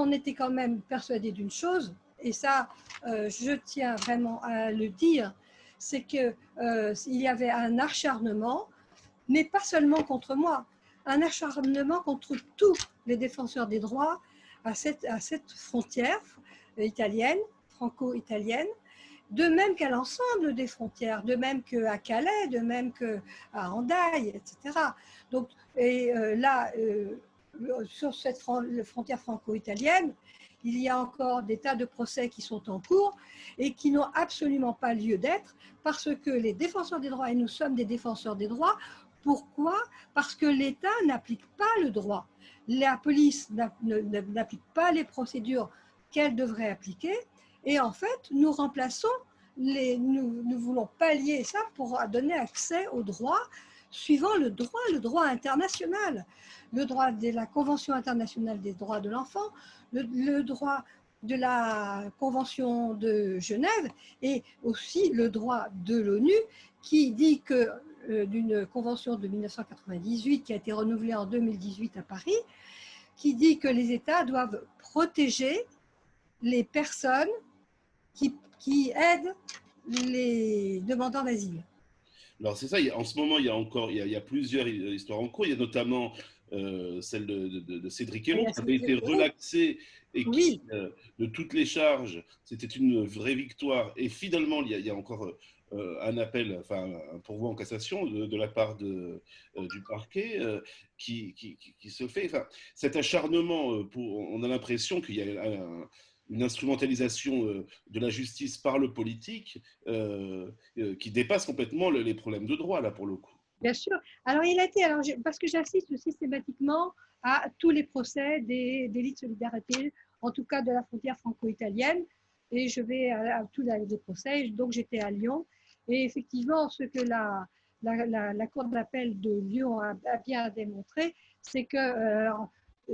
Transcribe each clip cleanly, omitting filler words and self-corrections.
on était quand même persuadé d'une chose, et ça, je tiens vraiment à le dire, c'est qu'il y avait un acharnement, mais pas seulement contre moi, un acharnement contre tous les défenseurs des droits à cette frontière italienne, franco-italienne, de même qu'à l'ensemble des frontières, de même qu'à Calais, de même qu'à Hendaye, etc. Donc, sur cette frontière franco-italienne, il y a encore des tas de procès qui sont en cours et qui n'ont absolument pas lieu d'être parce que les défenseurs des droits, et nous sommes des défenseurs des droits, pourquoi? Parce que l'État n'applique pas le droit. La police n'applique pas les procédures qu'elle devrait appliquer. Et en fait, nous remplaçons, nous voulons pallier ça pour donner accès au droit suivant le droit international, le droit de la Convention internationale des droits de l'enfant, le droit de la Convention de Genève et aussi le droit de l'ONU qui dit que d'une convention de 1998 qui a été renouvelée en 2018 à Paris, qui dit que les États doivent protéger les personnes qui aident les demandeurs d'asile. Alors c'est ça, en ce moment, il y a plusieurs histoires en cours. Il y a notamment celle de Cédric Héroux, qui avait été relaxé et qui, oui, de toutes les charges, c'était une vraie victoire. Et finalement, il y a encore un appel, enfin un pourvoi en cassation de la part du parquet qui se fait. Enfin, cet acharnement, on a l'impression qu'il y a une instrumentalisation de la justice par le politique qui dépasse complètement les problèmes de droit, là, pour le coup. Bien sûr. Alors, parce que j'assiste systématiquement à tous les procès des délits de solidarité, en tout cas de la frontière franco-italienne, et je vais à tous les procès. Donc, j'étais à Lyon. Et effectivement, ce que la Cour d'appel de Lyon a bien démontré, c'est que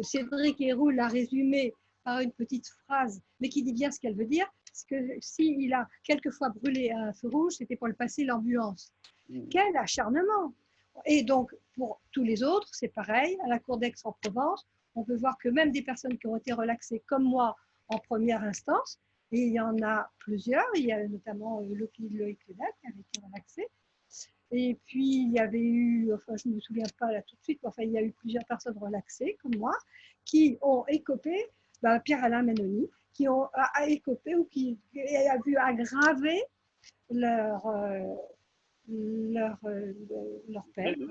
Cédric Héroux l'a résumé par une petite phrase, mais qui dit bien ce qu'elle veut dire, c'est que s'il a quelquefois brûlé un feu rouge, c'était pour le passer l'ambulance. Quel acharnement! Et donc, pour tous les autres, c'est pareil. À la Cour d'Aix-en-Provence, on peut voir que même des personnes qui ont été relaxées comme moi en première instance, et il y en a plusieurs, il y a notamment Loïc Ledal qui avait été relaxé. Et puis, il y avait eu, enfin, je ne me souviens pas là tout de suite, enfin, il y a eu plusieurs personnes relaxées comme moi qui ont écopé, Pierre-Alain Mennoni, qui ont écopé ou qui a vu aggraver leur peine.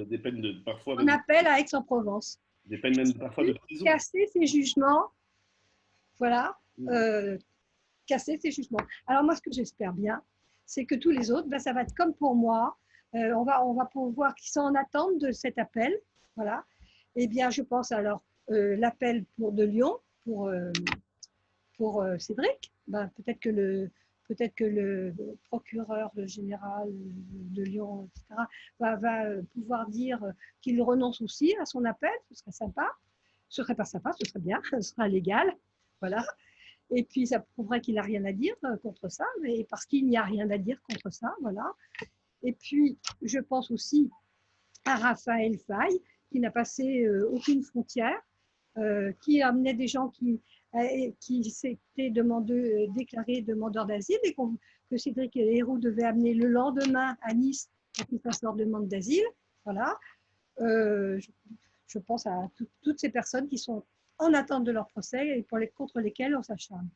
Des peines parfois On même, appelle à Aix-en-Provence. des peines même parfois de prison. Casser ces jugements, voilà, casser ces jugements. Alors moi, ce que j'espère bien, c'est que tous les autres, ça va être comme pour moi, on va pouvoir, qui sont en attente de cet appel, voilà. Eh bien, je pense alors l'appel de Lyon pour Cédric, peut-être que le procureur général de Lyon, etc., va pouvoir dire qu'il renonce aussi à son appel. Ce serait sympa. Ce serait pas sympa, ce serait bien, ce serait légal. Voilà. Et puis, ça prouverait qu'il n'a rien à dire contre ça, mais parce qu'il n'y a rien à dire contre ça. Voilà. Et puis, je pense aussi à Raphaël Faye, qui n'a passé aucune frontière, qui amenait des gens qui s'étaient déclarés demandeurs d'asile et que Cédric Héroux devait amener le lendemain à Nice pour qu'ils fassent leur demande d'asile. Voilà. Je pense à toutes ces personnes qui sont en attente de leur procès et contre lesquelles on s'acharne.